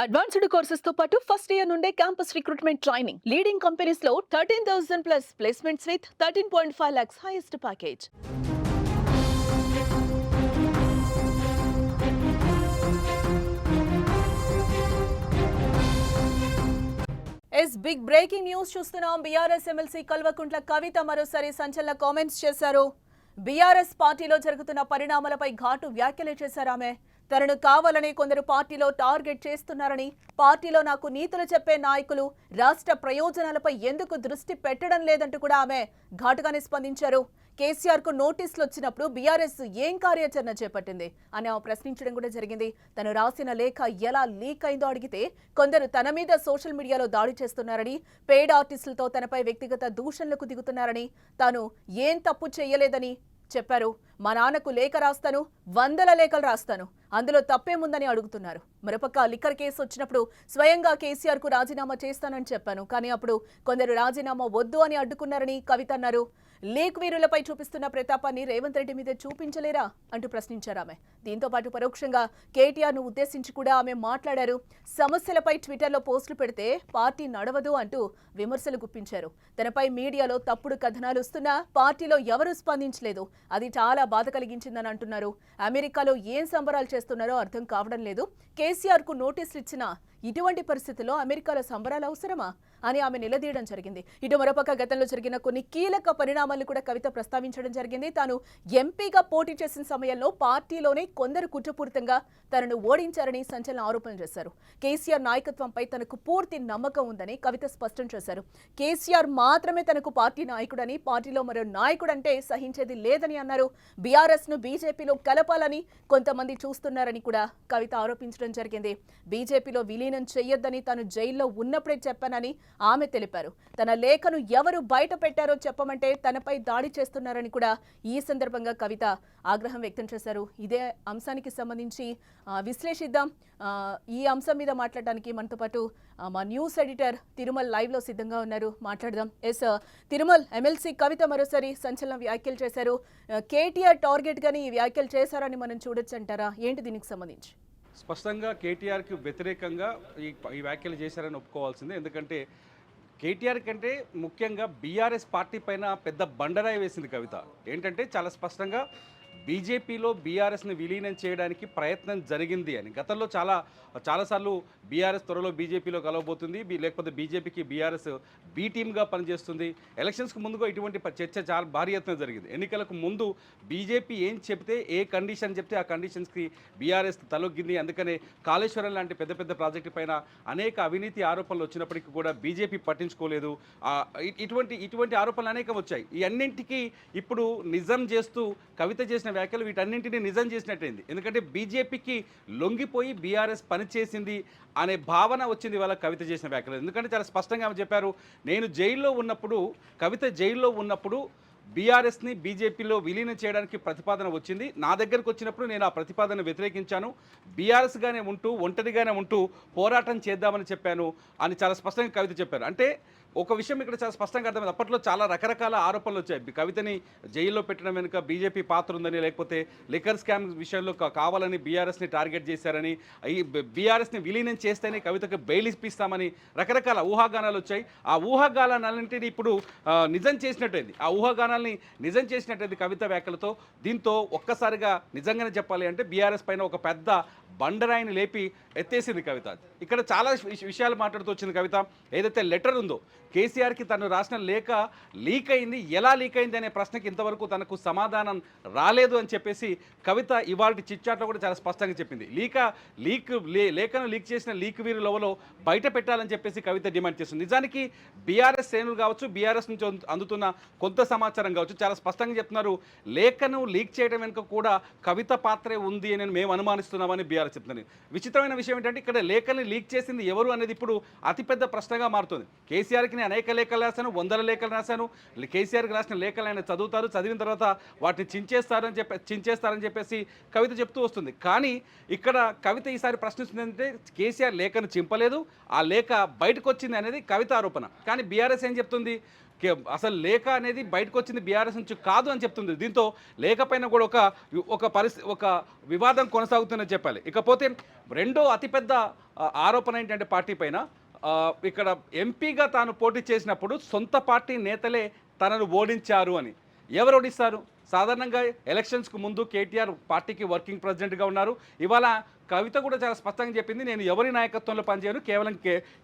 Advanced courses తో పాటు first year నుండే campus recruitment training leading companies లో 13,000 plus placements with 13.5 lakhs highest package. Big breaking news చూస్తున్నాం. BRS MLC Kalvakuntla Kavitha మరోసారి సంచలన కామెంట్స్ చేశారు. బీఆర్ఎస్ పార్టీలో జరుగుతున్న పరిణామాలపై ఘాటు వ్యాఖ్యలు చేశారు ఆమె. తనను కావాలని కొందరు పార్టీలో టార్గెట్ చేస్తున్నారని, పార్టీలో నాకు నీతులు చెప్పే నాయకులు రాష్ట్ర ప్రయోజనాలపై ఎందుకు దృష్టి పెట్టడం లేదంటూ కూడా ఆమె ఘాటుగానే స్పందించారు. కేసీఆర్ కు నోటీసులు వచ్చినప్పుడు బీఆర్ఎస్ ఏం కార్యాచరణ చేపట్టింది అని ఆమె ప్రశ్నించడం కూడా జరిగింది. తను రాసిన లేఖ ఎలా లీక్ అయిందో అడిగితే కొందరు తన మీద సోషల్ మీడియాలో దాడి చేస్తున్నారని, పెయిడ్ ఆర్టిస్టులతో తనపై వ్యక్తిగత దూషణలకు దిగుతున్నారని, తాను ఏం తప్పు చేయలేదని చెప్పారు. మా నాన్నకు లేఖ రాస్తాను, 100 లేఖలు రాస్తాను, అందులో తప్పేముందని అడుగుతున్నారు. మరోపక్క లిక్కర్ కేసు వచ్చినప్పుడు స్వయంగా కేసీఆర్ కు రాజీనామా చేస్తానని చెప్పాను, కానీ అప్పుడు కొందరు రాజీనామా వద్దు అని అడ్డుకున్నారని కవిత అన్నారు. లీక్ వీరులపై చూపిస్తున్న ప్రతాపాన్ని రేవంత్ రెడ్డి మీద చూపించలేరా అంటూ ప్రశ్నించారు ఆమె. దీంతో పాటు పరోక్షంగా కేటీఆర్ ను ఉద్దేశించి కూడా ఆమె మాట్లాడారు. సమస్యలపై ట్విట్టర్లో పోస్టులు పెడితే పార్టీ నడవదు అంటూ విమర్శలు గుప్పించారు. తనపై మీడియాలో తప్పుడు కథనాలు వస్తున్నా పార్టీలో ఎవరూ స్పందించలేదు, అది చాలా బాధ కలిగించిందని అంటున్నారు. అమెరికాలో ఏం సంబరాలు చేస్తున్నారో అర్థం కావడం లేదు. కేసీఆర్ కు నోటీసులు ఇచ్చినా ఇటువంటి పరిస్థితుల్లో అమెరికాలో సంబరాలు అవసరమా అని ఆమె నిలదీయడం జరిగింది. ఇటు మరోపక్క గతంలో జరిగిన కొన్ని కీలక పరిణామాలను కూడా కవిత ప్రస్తావించడం జరిగింది. తాను ఎంపీగా పోటీ చేసిన సమయంలో పార్టీలోనే కొందరు కుట్రపూరితంగా తనను ఓడించారని సంచలన ఆరోపణలు చేశారు. కేసీఆర్ నాయకత్వంపై తనకు పూర్తి నమ్మకం ఉందని కవిత స్పష్టం చేశారు. కేసీఆర్ మాత్రమే తనకు పార్టీ నాయకుడని, పార్టీలో మరో నాయకుడంటే సహించేది లేదని అన్నారు. బీఆర్ఎస్ ను బీజేపీలో కలపాలని కొంతమంది చూస్తున్నారని కూడా కవిత ఆరోపించడం జరిగింది. బీజేపీలో విలీనం చెయ్యొద్దని తాను జైల్లో ఉన్నప్పుడే చెప్పానని ఆమె తెలిపారు. తన లేఖను ఎవరు బయట పెట్టారో చెప్పమంటే తనపై దాడి చేస్తున్నారని కూడా ఈ సందర్భంగా కవిత ఆగ్రహం వ్యక్తం చేశారు. ఇదే అంశానికి సంబంధించి విశ్లేషిద్దాం. ఈ అంశం మీద మాట్లాడడానికి మనతో పాటు మా న్యూస్ ఎడిటర్ తిరుమల్ లైవ్ లో సిద్ధంగా ఉన్నారు, మాట్లాడదాం. తిరుమల్, ఎమ్మెల్సీ కవిత మరోసారి సంచలన వ్యాఖ్యలు చేశారు. కేటీఆర్ టార్గెట్ గాని ఈ వ్యాఖ్యలు చేశారని మనం చూడొచ్చు అంటారా? ఏంటి దీనికి సంబంధించి? స్పష్టంగా కేటీఆర్కి వ్యతిరేకంగా ఈ వ్యాఖ్యలు చేశారని ఒప్పుకోవాల్సిందే. ఎందుకంటే కేటీఆర్ కంటే ముఖ్యంగా బీఆర్ఎస్ పార్టీ పైన పెద్ద బండరాయి వేసింది కవిత. ఏంటంటే చాలా స్పష్టంగా బీజేపీలో బీఆర్ఎస్ని విలీనం చేయడానికి ప్రయత్నం జరిగింది అని. గతంలో చాలాసార్లు బీఆర్ఎస్ త్వరలో బీజేపీలో కలవబోతుంది, లేకపోతే బీజేపీకి బీఆర్ఎస్ బీ టీమ్గా పనిచేస్తుంది. ఎలక్షన్స్కి ముందుగా ఇటువంటి చర్చ చాలా భారీ ఎత్తున జరిగింది. ఎన్నికలకు ముందు బీజేపీ ఏం చెప్తే, ఏ కండిషన్ చెప్తే ఆ కండిషన్స్కి బీఆర్ఎస్ తలొగ్గింది. అందుకనే కాళేశ్వరం లాంటి పెద్ద పెద్ద ప్రాజెక్టు పైన అనేక అవినీతి ఆరోపణలు వచ్చినప్పటికీ కూడా బీజేపీ పట్టించుకోలేదు. ఇటువంటి ఆరోపణలు అనేకం వచ్చాయి. ఈ అన్నింటికీ ఇప్పుడు నిజం చేస్తూ కవిత చేసిన వ్యాఖ్యలు వీటన్నింటినీ నిజం చేసినట్టయింది. ఎందుకంటే బీజేపీకి లొంగిపోయి బీఆర్ఎస్ పనిచేసింది అనే భావన వచ్చింది వాళ్ళ కవిత చేసిన వ్యాఖ్యలు. ఎందుకంటే చాలా స్పష్టంగా ఆమె చెప్పారు, నేను జైల్లో ఉన్నప్పుడు, కవిత జైల్లో ఉన్నప్పుడు బీఆర్ఎస్ని బీజేపీలో విలీనం చేయడానికి ప్రతిపాదన వచ్చింది. నా దగ్గరకు వచ్చినప్పుడు నేను ఆ ప్రతిపాదన వ్యతిరేకించాను. బీఆర్ఎస్గానే ఉంటూ, ఒంటరిగానే ఉంటూ పోరాటం చేద్దామని చెప్పాను అని చాలా స్పష్టంగా కవిత చెప్పారు. అంటే ఒక విషయం ఇక్కడ చాలా స్పష్టంగా అర్థమైంది. అప్పట్లో చాలా రకరకాల ఆరోపణలు వచ్చాయి. కవితని జైల్లో పెట్టడం వెనుక బీజేపీ పాత్ర ఉందని, లేకపోతే లిక్కర్ స్కామ్ విషయంలో కావాలని బీఆర్ఎస్ని టార్గెట్ చేశారని, ఈ బీఆర్ఎస్ని విలీనం చేస్తేనే కవితకు బెయిల్ ఇప్పిస్తామని రకరకాల ఊహాగానాలు వచ్చాయి. ఆ ఊహాగానాలన్నింటినీ ఇప్పుడు నిజం చేసినట్టయింది. ఆ ఊహాగానాల్ని నిజం చేసినట్టయింది కవిత వ్యాఖ్యలతో. దీంతో ఒక్కసారిగా నిజంగానే చెప్పాలి అంటే బీఆర్ఎస్ పైన ఒక పెద్ద బండరాయిని లేపి ఎత్తేసింది కవిత. ఇక్కడ చాలా విషయాలు మాట్లాడుతూ వచ్చింది కవిత. ఏదైతే లెటర్ ఉందో, కేసీఆర్కి తను రాసిన లేఖ లీక్ అయింది, ఎలా లీక్ అయింది అనే ప్రశ్నకి ఇంతవరకు తనకు సమాధానం రాలేదు అని చెప్పేసి కవిత ఇవాళ చిట్చాట్లో కూడా చాలా స్పష్టంగా చెప్పింది. లేఖను లీక్ చేసిన లీక్ వీరులలో బయట పెట్టాలని చెప్పేసి కవిత డిమాండ్ చేస్తుంది. నిజానికి బీఆర్ఎస్ శ్రేణులు కావచ్చు, బీఆర్ఎస్ నుంచి అందుతున్న కొంత సమాచారం కావచ్చు, చాలా స్పష్టంగా చెప్తున్నారు, లేఖను లీక్ చేయడం వెనుక కూడా కవిత పాత్రే ఉంది అని మేము అనుమానిస్తున్నామని బీఆర్ఎస్ చెప్తుంది. విచిత్రమైన విషయం ఏంటంటే ఇక్కడ లేఖని లీక్ చేసింది ఎవరు అనేది ఇప్పుడు అతిపెద్ద ప్రశ్నగా మారుతుంది. కేసీఆర్కి అనేక లేఖలు రాశాను, 100 లేఖలు రాశాను. కేసీఆర్కి రాసిన లేఖలు ఆయన చదువుతారు, చదివిన తర్వాత వాటిని చించేస్తారని చెప్పేసి కవిత చెప్తూ వస్తుంది. కానీ ఇక్కడ కవిత ఈసారి ప్రశ్నిస్తుందంటే కేసీఆర్ లేఖను చింపలేదు, ఆ లేఖ బయటకు వచ్చింది అనేది కవిత ఆరోపణ. కానీ బీఆర్ఎస్ ఏం చెప్తుంది, అసలు లేఖ అనేది బయటకు వచ్చింది బీఆర్ఎస్ నుంచి కాదు అని చెప్తుంది. దీంతో లేఖ పైన కూడా ఒక వివాదం కొనసాగుతుందని చెప్పాలి. ఇకపోతే రెండో అతిపెద్ద ఆరోపణ ఏంటంటే పార్టీ పైన ఇక్కడ ఎంపీగా తాను పోటీ చేసినప్పుడు సొంత పార్టీ నేతలే తనను ఓడించారు అని. ఎవరు ఓడిస్తారు? సాధారణంగా ఎలక్షన్స్కు ముందు కేటీఆర్ పార్టీకి వర్కింగ్ ప్రెసిడెంట్గా ఉన్నారు. ఇవాళ కవిత కూడా చాలా స్పష్టంగా చెప్పింది, నేను ఎవరి నాయకత్వంలో పనిచేయను, కేవలం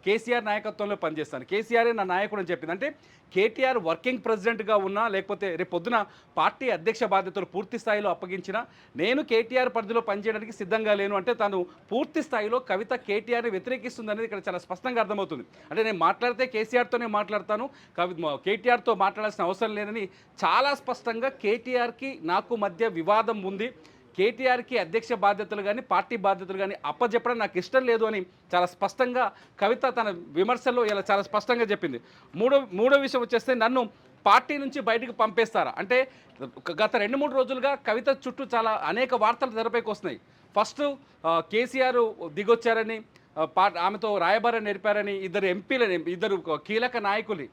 కేసీఆర్ నాయకత్వంలో పనిచేస్తాను, కేసీఆరే నా నాయకుడు అని చెప్పింది. అంటే కేటీఆర్ వర్కింగ్ ప్రెసిడెంట్గా ఉన్నా, లేకపోతే రేపు పొద్దున పార్టీ అధ్యక్ష బాధ్యతలు పూర్తి స్థాయిలో అప్పగించినా నేను కేటీఆర్ పరిధిలో పనిచేయడానికి సిద్ధంగా లేను అంటే తాను పూర్తి స్థాయిలో కవిత కేటీఆర్ని వ్యతిరేకిస్తుంది అనేది ఇక్కడ చాలా స్పష్టంగా అర్థమవుతుంది. అంటే నేను మాట్లాడితే కేసీఆర్తోనే మాట్లాడతాను, కేటీఆర్తో మాట్లాడాల్సిన అవసరం లేదని చాలా స్పష్టంగా కేటీఆర్కి నాకు మధ్య వివాదం ఉంది, కేటీఆర్కి అధ్యక్ష బాధ్యతలు కానీ పార్టీ బాధ్యతలు కానీ అప్పచెప్పడం నాకు ఇష్టం లేదు అని చాలా స్పష్టంగా కవిత తన విమర్శల్లో ఇలా చాలా స్పష్టంగా చెప్పింది. మూడో విషయం వచ్చేస్తే నన్ను పార్టీ నుంచి బయటకు పంపేస్తారా అంటే గత 2-3 రోజులుగా కవిత చుట్టూ చాలా అనేక వార్తలు తెరపైకి వస్తున్నాయి. ఫస్ట్ కేసీఆర్ దిగొచ్చారని, ఆమెతో రాయబారం నేర్పారని, ఇద్దరు కీలక నాయకులు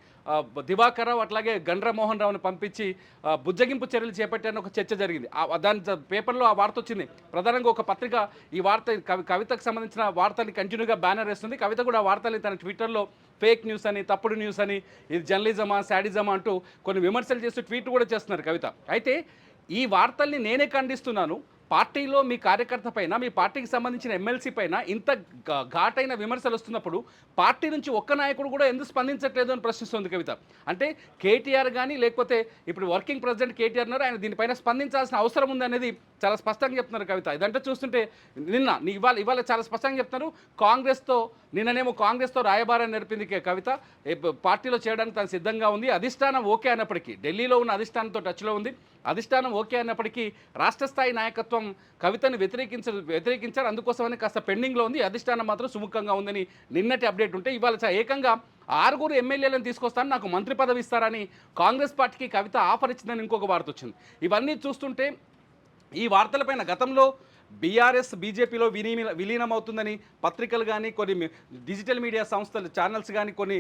దివాకర్ రావు అట్లాగే గండ్ర మోహన్ రావుని పంపించి బుజ్జగింపు చర్యలు చేపట్టారని ఒక చర్చ జరిగింది. దాని పేపర్లో ఆ వార్త వచ్చింది. ప్రధానంగా ఒక పత్రిక ఈ వార్త కవితకు సంబంధించిన వార్తని కంటిన్యూగా బ్యానర్ వేస్తుంది. కవిత కూడా ఆ వార్తని తన ట్విట్టర్లో ఫేక్ న్యూస్ అని, తప్పుడు న్యూస్ అని, ఇది జర్నలిజమా శాడిజమా అంటూ కొన్ని విమర్శలు చేస్తూ ట్వీట్ కూడా చేస్తున్నారు కవిత. అయితే ఈ వార్తల్ని నేనే ఖండిస్తున్నాను. పార్టీలో మీ కార్యకర్త పైన, మీ పార్టీకి సంబంధించిన ఎమ్మెల్సీ పైన ఇంత ఘాటైన విమర్శలు వస్తున్నప్పుడు పార్టీ నుంచి ఒక్క నాయకుడు కూడా ఎందుకు స్పందించట్లేదు అని ప్రశ్నిస్తుంది కవిత. అంటే కేటీఆర్ కానీ లేకపోతే ఇప్పుడు వర్కింగ్ ప్రెసిడెంట్ కేటీఆర్ ఉన్నారు, ఆయన దీనిపైన స్పందించాల్సిన అవసరం ఉంది అనేది చాలా స్పష్టంగా చెప్తున్నారు కవిత. ఇదంటే చూస్తుంటే ఇవాళ చాలా స్పష్టంగా చెప్తున్నారు, నిన్ననేమో కాంగ్రెస్తో రాయబారాన్ని నేర్పింది కవిత, పార్టీలో చేయడానికి తను సిద్ధంగా ఉంది. అధిష్టానం ఓకే అన్నప్పటికీ, ఢిల్లీలో ఉన్న అధిష్టానంతో టచ్లో ఉంది, అధిష్టానం ఓకే అన్నప్పటికీ రాష్ట్ర స్థాయి నాయకత్వం కవితను వ్యతిరేకించారు, అందుకోసమని కాస్త పెండింగ్లో ఉంది, అధిష్టానం మాత్రం సుముఖంగా ఉందని నిన్నటి అప్డేట్ ఉంటే ఇవాళ ఏకంగా 6 ఎమ్మెల్యేలను తీసుకొస్తాను, నాకు మంత్రి పదవి ఇస్తారని కాంగ్రెస్ పార్టీకి కవిత ఆఫర్ ఇచ్చిందని ఇంకొక వార్త వచ్చింది. ఇవన్నీ చూస్తుంటే ఈ వార్తలపైన గతంలో బీఆర్ఎస్ బీజేపీలో విలీనమవుతుందని పత్రికలు కానీ కొన్ని డిజిటల్ మీడియా సంస్థలు ఛానల్స్ కానీ కొన్ని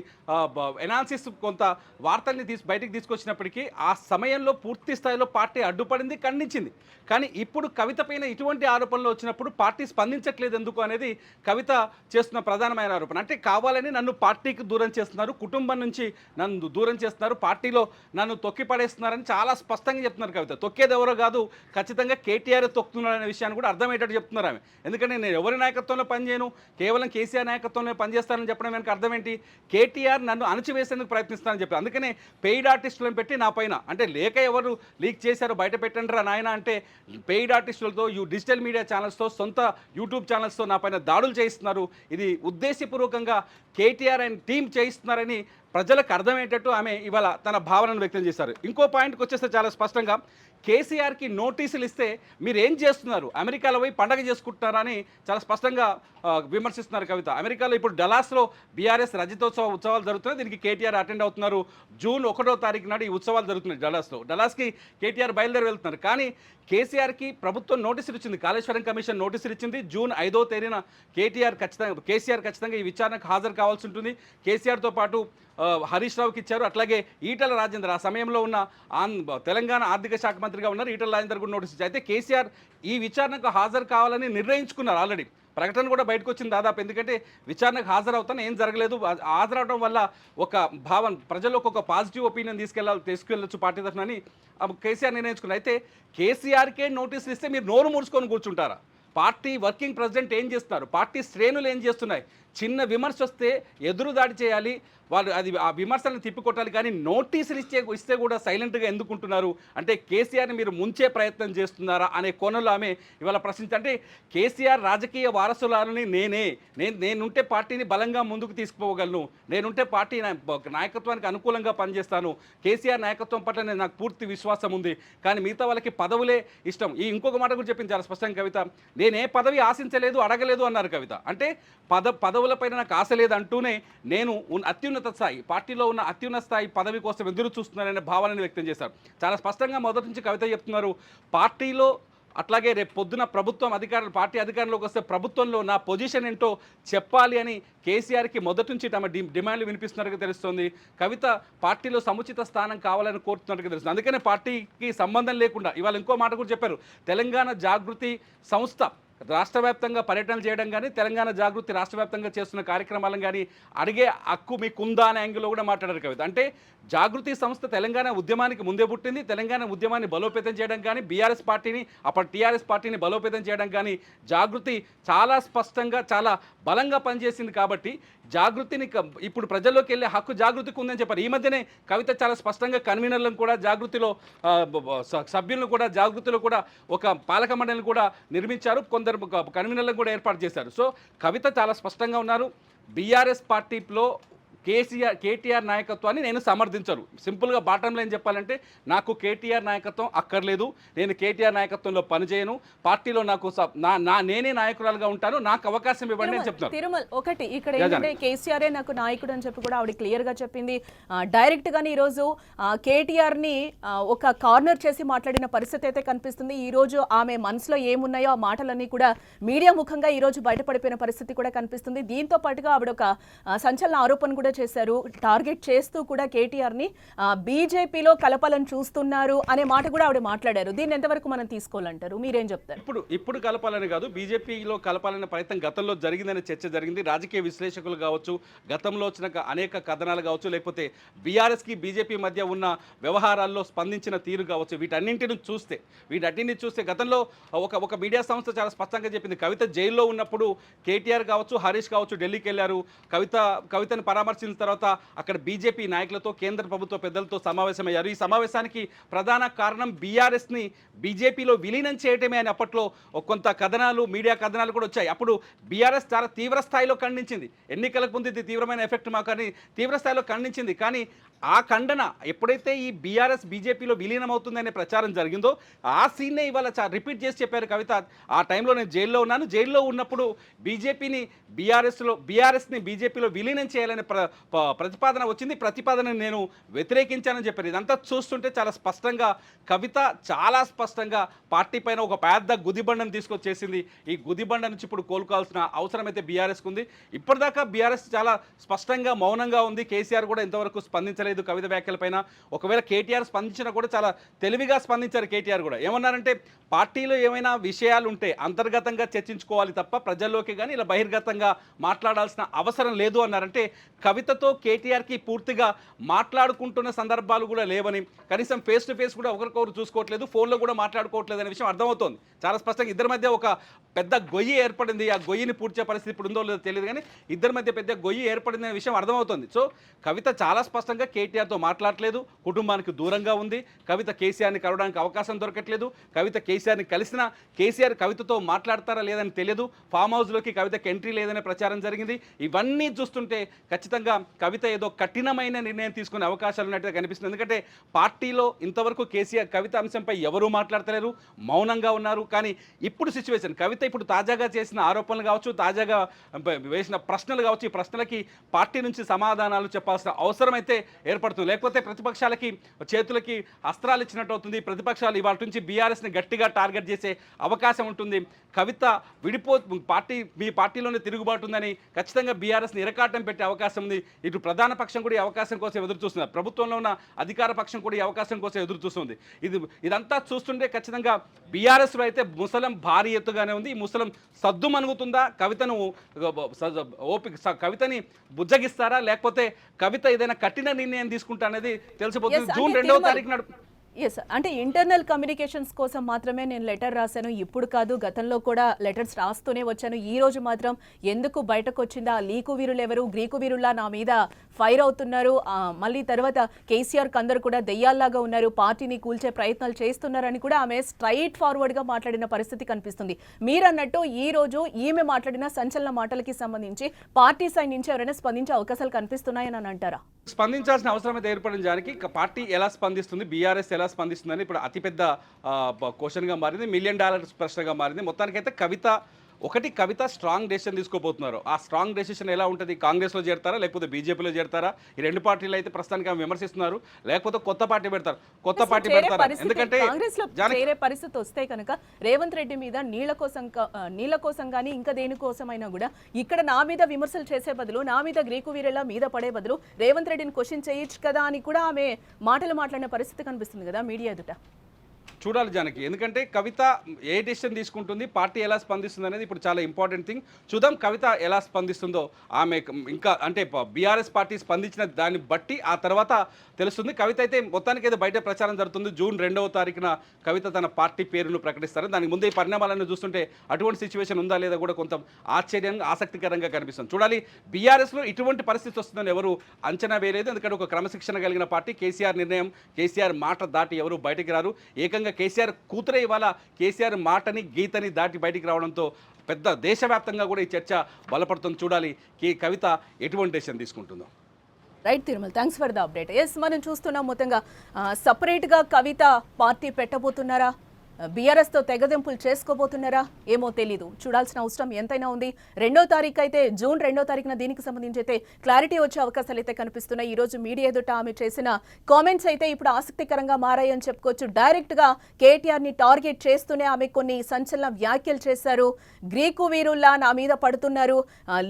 ఎనాలిసిస్ కొంత వార్తల్ని బయటికి తీసుకొచ్చినప్పటికీ ఆ సమయంలో పూర్తి స్థాయిలో పార్టీ అడ్డుపడింది, ఖండించింది. కానీ ఇప్పుడు కవిత పైన ఇటువంటి ఆరోపణలు వచ్చినప్పుడు పార్టీ స్పందించట్లేదు ఎందుకు అనేది కవిత చేస్తున్న ప్రధానమైన ఆరోపణ. అంటే కావాలని నన్ను పార్టీకి దూరం చేస్తున్నారు, కుటుంబం నుంచి నన్ను దూరం చేస్తున్నారు, పార్టీలో నన్ను తొక్కి పడేస్తున్నారని చాలా స్పష్టంగా చెప్తున్నారు కవిత. తొక్కేది ఎవరో కాదు, ఖచ్చితంగా కేటీఆర్ తొక్కుతున్నాడు అనే విషయాన్ని కూడా అర్థమయ్యేటట్టు చెప్తున్నారు ఆమె. ఎందుకంటే నేను ఎవరి నాయకత్వంలో పనిచేయను, కేవలం కేసీఆర్ నాయకత్వంలో పనిచేస్తానని చెప్పడం వెనక అర్థం ఏంటి? కేటీఆర్ నన్ను అణచివేసేందుకు ప్రయత్నిస్తానని చెప్పి, అందుకనే పెయిడ్ ఆర్టిస్టులను పెట్టి నా పైన అంటే లేక ఎవరు లీక్ చేశారు బయట పెట్టండి రా నాయన అంటే పెయిడ్ ఆర్టిస్టులతో డిజిటల్ మీడియా ఛానల్స్తో సొంత యూట్యూబ్ ఛానల్స్తో నా పైన దాడులు చేయిస్తున్నారు, ఇది ఉద్దేశపూర్వకంగా కేటీఆర్ అండ్ టీం చేయిస్తున్నారని ప్రజలకు అర్థమయ్యేటట్టు ఆమె ఇవాళ తన భావనను వ్యక్తం చేశారు. ఇంకో పాయింట్కి వచ్చేస్తే చాలా స్పష్టంగా కేసీఆర్కి నోటీసులు ఇస్తే మీరు ఏం చేస్తున్నారు, అమెరికాలో పోయి పండగ చేసుకుంటున్నారా అని చాలా స్పష్టంగా విమర్శిస్తున్నారు కవిత. అమెరికాలో ఇప్పుడు డలాస్లో బీఆర్ఎస్ ఉత్సవాలు జరుగుతున్నాయి, దీనికి కేటీఆర్ అటెండ్ అవుతున్నారు. జూన్ 1వ తారీఖు నాడు ఈ ఉత్సవాలు జరుగుతున్నాయి డలాస్కి కేటీఆర్ బయలుదేరి వెళ్తున్నారు. కానీ కేసీఆర్కి ప్రభుత్వం నోటీసులు ఇచ్చింది, కాళేశ్వరం కమిషన్ నోటీసులు ఇచ్చింది. జూన్ 5వ తేదీన కేసీఆర్ ఖచ్చితంగా ఈ విచారణకు హాజరు కావాల్సి ఉంటుంది. కేసీఆర్తో పాటు హరీష్ రావుకి ఇచ్చారు, అట్లాగే ఈటల రాజేందర్ ఆ సమయంలో ఉన్న తెలంగాణ ఆర్థిక శాఖ మంత్రిగా ఉన్నారు, ఈటల రాజేందర్ కూడా నోటీస్ ఇచ్చారు. అయితే కేసీఆర్ ఈ విచారణకు హాజరు కావాలని నిర్ణయించుకున్నారు, ఆల్రెడీ ప్రకటన కూడా బయటకు వచ్చింది దాదాపు. ఎందుకంటే విచారణకు హాజరవుతాను, ఏం జరగలేదు, హాజరవడం వల్ల ఒక భావన ప్రజల్లోకి ఒక పాజిటివ్ ఒపీనియన్ తీసుకెళ్ళొచ్చు పార్టీ తరఫునని కేసీఆర్ నిర్ణయించుకున్నారు. అయితే కేసీఆర్కే నోటీసులు ఇస్తే మీరు నోరు మూసుకొని కూర్చుంటారా? పార్టీ వర్కింగ్ ప్రెసిడెంట్ ఏం చేస్తున్నారు, పార్టీ శ్రేణులు ఏం చేస్తున్నాయి, చిన్న విమర్శ వస్తే ఎదురుదాడి చేయాలి, వాళ్ళు ఆ విమర్శలను తిప్పికొట్టాలి. కానీ నోటీసులు ఇస్తే కూడా సైలెంట్గా ఎందుకుంటున్నారు అంటే కేసీఆర్ని మీరు ముంచే ప్రయత్నం చేస్తున్నారా అనే కోణంలో ఆమె ఇవాళ అంటే కేసీఆర్ రాజకీయ వారసులని నేనుంటే పార్టీని బలంగా ముందుకు తీసుకుపోగలను, నేనుంటే పార్టీ నాయకత్వానికి అనుకూలంగా పనిచేస్తాను, కేసీఆర్ నాయకత్వం పట్ల నాకు పూర్తి విశ్వాసం ఉంది, కానీ మిగతా వాళ్ళకి పదవులే ఇష్టం. ఇంకొక మాట కూడా చెప్పింది చాలా స్పష్టంగా కవిత, నేనే పదవి ఆశించలేదు, అడగలేదు అన్నారు కవిత. అంటే పదవులపైన నాకు ఆశ లేదు అంటూనే నేను అత్యున్నత స్థాయి, పార్టీలో ఉన్న అత్యున్నత స్థాయి పదవి కోసం ఎదురు చూస్తున్నారనే భావనని వ్యక్తం చేశారు. చాలా స్పష్టంగా మొదటి నుంచి కవిత చెప్తున్నారు, పార్టీలో అట్లాగే రేపు పొద్దున ప్రభుత్వం అధికారులు పార్టీ అధికారంలోకి వస్తే ప్రభుత్వంలో నా పొజిషన్ ఏంటో చెప్పాలి అని కేసీఆర్కి మొదటి నుంచి తమ డిమాండ్లు వినిపిస్తున్నట్టుగా తెలుస్తోంది. కవిత పార్టీలో సముచిత స్థానం కావాలని కోరుతున్నట్టుగా తెలుస్తుంది. అందుకనే పార్టీకి సంబంధం లేకుండా ఇవాళ ఇంకో మాట కూడా చెప్పారు. తెలంగాణ జాగృతి సంస్థ రాష్ట్ర వ్యాప్తంగా పర్యటనలు చేయడం కానీ తెలంగాణ జాగృతి రాష్ట్ర వ్యాప్తంగా చేస్తున్న కార్యక్రమాలను కానీ అడిగే హక్కు మీకుందా అనే యాంగిల్లో కూడా మాట్లాడారు కవిత. అంటే జాగృతి సంస్థ తెలంగాణ ఉద్యమానికి ముందే పుట్టింది. తెలంగాణ ఉద్యమాన్ని బలోపేతం చేయడం కానీ బీఆర్ఎస్ పార్టీని అప్పటి టీఆర్ఎస్ పార్టీని బలోపేతం చేయడం కానీ జాగృతి చాలా స్పష్టంగా చాలా బలంగా పనిచేసింది. కాబట్టి జాగృతిని ఇప్పుడు ప్రజల్లోకి వెళ్ళే హక్కు జాగృతికి ఉందని చెప్పారు. ఈ మధ్యనే కవిత చాలా స్పష్టంగా కన్వీనర్లను కూడా జాగృతిలో సభ్యులను కూడా జాగృతిలో కూడా ఒక పాలక మండలిని కూడా నిర్మించారు. కొందరు కన్వీనర్లను కూడా ఏర్పాటు చేశారు. సో కవిత చాలా స్పష్టంగా ఉన్నారు. బీఆర్ఎస్ పార్టీలో కేటీఆర్ నాయకత్వాన్ని నేను సమర్థించరు. సింపుల్గా బాటం లైన్ చెప్పాలంటే నాకు కేటీఆర్ నాయకత్వం అక్కర్లేదు. నేను కేటీఆర్ నాయకత్వంలో పనిచేయను. పార్టీలో నాకు నేనే నాయకురాలుగా ఉంటాను. నాకు అవకాశం ఇవ్వండి అని చెప్తాను. తిరుమల్ ఒకటి ఇక్కడ ఏంటంటే కేసీఆరే నాకు నాయకుడు అని చెప్పి కూడా ఆవిడ క్లియర్ గా చెప్పింది. డైరెక్ట్ గానే ఈ రోజు కేటీఆర్ ని ఒక కార్నర్ చేసి మాట్లాడిన పరిస్థితి అయితే కనిపిస్తుంది. ఈ రోజు ఆమె మనసులో ఏమున్నాయో ఆ మాటలన్నీ కూడా మీడియా ముఖంగా ఈ రోజు బయటపడిపోయిన పరిస్థితి కూడా కనిపిస్తుంది. దీంతో పాటుగా ఆవిడ ఒక సంచలన ఆరోపణ కూడా చేశారు. టార్గెట్ చేస్తూ కూడా కేటీఆర్ ని బీజేపీలో కలపాలని చూస్తున్నారు అనే మాట కూడా ఆవిడ మాట్లాడారు. దీన్ని ఎంతవరకు మనం తీసుకోవాలంటారు? మీరేం చెప్తారు? ఇప్పుడు కలపాలని కాదు, బీజేపీలో కలపాలనే ప్రయత్నం గతంలో జరిగిందనే చర్చ జరిగింది. రాజకీయ విశ్లేషకులు కావచ్చు, గతంలో వచ్చిన అనేక కథనాలు కావచ్చు, లేకపోతే బీఆర్ఎస్కి బీజేపీ మధ్య ఉన్న వ్యవహారాల్లో స్పందించిన తీరు కావచ్చు, వీటన్నింటిని చూస్తే గతంలో ఒక మీడియా సంస్థ చాలా స్పష్టంగా చెప్పింది. కవిత జైల్లో ఉన్నప్పుడు కేటీఆర్ కావచ్చు, హరీష్ కావచ్చు ఢిల్లీకి వెళ్ళారు. కవితను పరామర్శించిన తర్వాత అక్కడ బీజేపీ నాయకులతో కేంద్ర ప్రభుత్వ పెద్దలతో సమావేశమయ్యారు. ఈ సమావేశానికి ప్రధాన కారణం బీఆర్ఎస్ని బీజేపీలో విలీనం చేయటమే అని అప్పట్లో కొంత కథనాలు, మీడియా కథనాలు కూడా వచ్చాయి. అప్పుడు బీఆర్ఎస్ చాలా తీవ్ర స్థాయిలో ఖండించింది. ఎన్నికలకు ముందు ఇది తీవ్రమైన ఎఫెక్ట్ మాకు అని తీవ్ర స్థాయిలో ఖండించింది. కానీ ఆ ఖండన ఎప్పుడైతే ఈ బీఆర్ఎస్ బీజేపీలో విలీనం అవుతుందనే ప్రచారం జరిగిందో ఆ సీన్నే ఇవాళ రిపీట్ చేసి చెప్పారు కవిత. ఆ టైంలో నేను జైల్లో ఉన్నాను. జైల్లో ఉన్నప్పుడు బీఆర్ఎస్ని బీజేపీలో విలీనం చేయాలనే ప్రతిపాదన వచ్చింది. ప్రతిపాదనను నేను వ్యతిరేకించానని చెప్పారు. ఇదంతా చూస్తుంటే చాలా స్పష్టంగా కవిత చాలా స్పష్టంగా పార్టీ పైన ఒక పెద్ద గుదిబండను తీసుకొచ్చేసింది. ఈ గుదిబండ నుంచి ఇప్పుడు కోలుకోవాల్సిన అవసరం అయితే బీఆర్ఎస్కి ఉంది. ఇప్పటిదాకా బీఆర్ఎస్ చాలా స్పష్టంగా మౌనంగా ఉంది. కేసీఆర్ కూడా ఇంతవరకు స్పందించలేదు కవిత వ్యాఖ్యలపైన. ఒకవేళ కేటీఆర్ స్పందించినా కూడా చాలా తెలివిగా స్పందించారు. కేటీఆర్ కూడా ఏమన్నారంటే పార్టీలో ఏమైనా విషయాలు ఉంటే అంతర్గతంగా చర్చించుకోవాలి తప్ప ప్రజల్లోకి కానీ ఇలా బహిర్గతంగా మాట్లాడాల్సిన అవసరం లేదు అన్నారంటే కవితతో కేటీఆర్కి పూర్తిగా మాట్లాడుకుంటున్న సందర్భాలు కూడా లేవని, కనీసం ఫేస్ టు ఫేస్ కూడా ఒకరికొకరు చూసుకోవట్లేదు, ఫోన్లో కూడా మాట్లాడుకోవట్లేదు అనే విషయం అర్థమవుతోంది. చాలా స్పష్టంగా ఇద్దరి మధ్య ఒక పెద్ద గొయ్యి ఏర్పడింది. ఆ గొయ్యిని పూడ్చే పరిస్థితి ఇప్పుడు ఉందో లేదో తెలియదు, కానీ ఇద్దరి మధ్య పెద్ద గొయ్యి ఏర్పడింది అనే విషయం అర్థమవుతుంది. సో కవిత చాలా స్పష్టంగా కేటీఆర్తో మాట్లాడలేదు, కుటుంబానికి దూరంగా ఉంది. కవిత కేసీఆర్ని కలవడానికి అవకాశం దొరకట్లేదు. కవిత కేసీఆర్ని కలిసినా కేసీఆర్ కవితతో మాట్లాడతారా లేదని తెలియదు. ఫామ్ హౌస్లోకి కవితకి ఎంట్రీ లేదనే ప్రచారం జరిగింది. ఇవన్నీ చూస్తుంటే ఖచ్చితంగా కవిత ఏదో కఠినమైన నిర్ణయం తీసుకునే అవకాశాలు ఉన్నట్టుగా కనిపిస్తుంది. ఎందుకంటే పార్టీలో ఇంతవరకు కేసీఆర్ కవిత అంశంపై ఎవరూ మాట్లాడతలేరు, మౌనంగా ఉన్నారు. కానీ ఇప్పుడు సిచ్యువేషన్ కవిత ఇప్పుడు తాజాగా చేసిన ఆరోపణలు కావచ్చు, తాజాగా వేసిన ప్రశ్నలు కావచ్చు, ఈ ప్రశ్నలకి పార్టీ నుంచి సమాధానాలు చెప్పాల్సిన అవసరం అయితే ఏర్పడుతుంది. లేకపోతే ప్రతిపక్షాలకి చేతులకి అస్త్రాలు ఇచ్చినట్టు అవుతుంది. ప్రతిపక్షాలు ఇవాళ నుంచి బీఆర్ఎస్ని గట్టిగా టార్గెట్ చేసే అవకాశం ఉంటుంది. కవిత మీ పార్టీలోనే తిరుగుబాటు ఉందని ఖచ్చితంగా బీఆర్ఎస్ని ఇరకాటం పెట్టే అవకాశం ఉంది. ఇటు ప్రధాన పక్షం కూడా ఈ అవకాశం కోసం ఎదురు చూస్తున్నారు. ప్రభుత్వంలో ఉన్న అధికార పక్షం కూడా ఈ అవకాశం కోసం ఎదురు చూస్తుంది. ఇదంతా చూస్తుంటే ఖచ్చితంగా బీఆర్ఎస్లో అయితే ముసలం భారీ ఎత్తుగానే ఉంది. ఈ ముసలం సద్దు మనుగుతుందా? కవితని బుజ్జగిస్తారా? లేకపోతే కవిత ఏదైనా కఠిన నిర్ణయం తీసుకుంటా అనేది తెలిసిపోతుంది. జూన్ 2వ తారీఖు నాడు. ఎస్, అంటే ఇంటర్నల్ కమ్యూనికేషన్స్ కోసం మాత్రమే నేను లెటర్ రాశాను, ఇప్పుడు కాదు, గతంలో కూడా లెటర్స్ రాస్తూనే వచ్చాను. ఈ రోజు మాత్రం ఎందుకు బయటకు వచ్చిందా? లీకు వీరులు ఎవరు? గ్రీకు వీరుల్లా నా మీద ఫైర్ అవుతున్నారు. మళ్ళీ తర్వాత కేసీఆర్కి అందరూ కూడా దెయ్యాల్లాగా ఉన్నారు, పార్టీని కూల్చే ప్రయత్నాలు చేస్తున్నారని కూడా ఆమె స్ట్రైట్ ఫార్వర్డ్గా మాట్లాడిన పరిస్థితి కనిపిస్తుంది. మీరన్నట్టు ఈ రోజు ఈమె మాట్లాడిన సంచలన మాటలకి సంబంధించి పార్టీ సైడ్ నుంచి ఎవరైనా స్పందించే అవకాశాలు కనిపిస్తున్నాయని అని అంటారా? స్పందించాల్సిన అవసరం అయితే ఏర్పడించడానికి పార్టీ ఎలా స్పందిస్తుంది, బీఆర్ఎస్ ఎలా స్పందిస్తుందని ఇప్పుడు అతిపెద్ద క్వశ్చన్గా మారింది, $1 మిలియన్ ప్రశ్నగా మారింది. మొత్తానికైతే కవిత ఒకటి కవిత స్ట్రాంగ్ డెసిషన్ తీసుకోబోతున్నారు. ఆ స్ట్రాంగ్ డెసిషన్ ఎలా ఉంటుంది? కాంగ్రెస్‌లో చేరతారా? లేకపోతే బీజేపీలో చేరతారా? ఈ 2 పార్టీలు అయితే ప్రస్తుతానికి ఆమె విమర్శిస్తున్నారు. లేకపోతే కొత్త పార్టీ పెడతారు. కొత్త పార్టీ పెడతారా? ఎందుకంటే కాంగ్రెస్ లో చేరే పరిస్థితి వస్తే కనుక రేవంత్ రెడ్డి మీద నీళ్ల కోసం కానీ ఇంకా దేనికోసమైనా కూడా ఇక్కడ నా మీద విమర్శలు చేసే బదులు, నా మీద గ్రీకు వీరుల మీద పడే బదులు రేవంత్ రెడ్డిని క్వశ్చన్ చేయొచ్చు కదా అని కూడా ఆమె మాటలు మాట్లాడిన పరిస్థితి కనిపిస్తుంది కదా మీడియా ఎదుట. చూడాలి జానకి, ఎందుకంటే కవిత ఏ డెసిషన్ తీసుకుంటుంది, పార్టీ ఎలా స్పందిస్తుంది అనేది ఇప్పుడు చాలా ఇంపార్టెంట్ థింగ్. చూద్దాం కవిత ఎలా స్పందిస్తుందో. ఆమె ఇంకా అంటే బీఆర్ఎస్ పార్టీ స్పందించిన దాన్ని బట్టి ఆ తర్వాత తెలుస్తుంది. కవిత అయితే మొత్తానికి ఏదో బయట ప్రచారం జరుగుతుంది. జూన్ 2వ తారీఖున కవిత తన పార్టీ పేరును ప్రకటిస్తారు. దానికి ముందే ఈ పరిణామాలను చూస్తుంటే అటువంటి సిచ్యువేషన్ ఉందా లేదా కూడా కొంత ఆశ్చర్యంగా ఆసక్తికరంగా కనిపిస్తుంది. చూడాలి, బీఆర్ఎస్లో ఇటువంటి పరిస్థితి వస్తుందని ఎవరు అంచనా వేయలేదు. ఎందుకంటే ఒక క్రమశిక్షణ కలిగిన పార్టీ, కేసీఆర్ నిర్ణయం, కేసీఆర్ మాట దాటి ఎవరు బయటికి రారు. ఏకంగా కేసీఆర్ కూతురే ఇవాళ కేసీఆర్ మాటని గీతని దాటి బయటికి రావడంతో పెద్ద దేశవ్యాప్తంగా కూడా ఈ చర్చ బలపడుతుంది. చూడాలి కవిత ఎటువంటి డెసిషన్ తీసుకుంటుందో. Right Tirumala, thanks for the update. Yes, మనం చూస్తున్నాం మొత్తంగా సపరేట్గా కవిత పార్టీ పెట్టబోతున్నారా, బీఆర్ఎస్తో తెగదెంపులు చేసుకోబోతున్నారా ఏమో తెలీదు. చూడాల్సిన అవసరం ఎంతైనా ఉంది. 2వ తారీఖు అయితే, జూన్ 2వ తారీఖున దీనికి సంబంధించి అయితే క్లారిటీ వచ్చే అవకాశాలు అయితే కనిపిస్తున్నాయి. ఈరోజు మీడియా ఎదుట ఆమె చేసిన కామెంట్స్ అయితే ఇప్పుడు ఆసక్తికరంగా మారాయని చెప్పుకోవచ్చు. డైరెక్ట్గా కేటీఆర్ని టార్గెట్ చేస్తూనే ఆమె కొన్ని సంచలన వ్యాఖ్యలు చేశారు. గ్రీకు వీరుల్లా నా మీద పడుతున్నారు,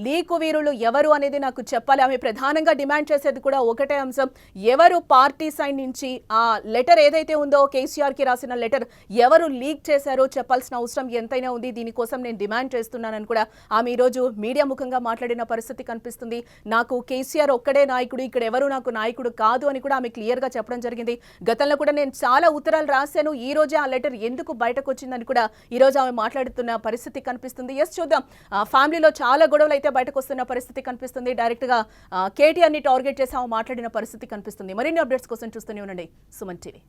లీకు వీరులు ఎవరు అనేది నాకు చెప్పాలి. ఆమె ప్రధానంగా డిమాండ్ చేసేది కూడా ఒకటే అంశం, ఎవరు పార్టీ సైడ్ నుంచి ఆ లెటర్ ఏదైతే ఉందో కేసీఆర్కి రాసిన లెటర్ ఎవరు లీక్ చేశారో చెప్పాల్సిన అవసరం ఎంతైనా ఉంది. దీనికోసం నేను డిమాండ్ చేస్తున్నానని కూడా ఆమె ఈరోజు మీడియా ముఖంగా మాట్లాడిన పరిస్థితి కనిపిస్తుంది. నాకు కేసీఆర్ ఒక్కడే నాయకుడు, ఇక్కడ ఎవరు నాకు నాయకుడు కాదు అని కూడా ఆమె క్లియర్గా చెప్పడం జరిగింది. గతంలో కూడా నేను చాలా ఉత్తరాలు రాశాను, ఈ రోజే ఆ లెటర్ ఎందుకు బయటకు వచ్చిందని కూడా ఈరోజు ఆమె మాట్లాడుతున్న పరిస్థితి కనిపిస్తుంది. ఎస్, చూద్దాం. ఫ్యామిలీలో చాలా గొడవలు అయితే బయటకు వస్తున్న పరిస్థితి కనిపిస్తుంది. డైరెక్ట్గా కేటీఆర్ని టార్గెట్ చేసి ఆమె మాట్లాడిన పరిస్థితి కనిపిస్తుంది. మరిన్ని అప్డేట్స్ కోసం చూస్తూనే ఉండండి సుమన్ టీవీ.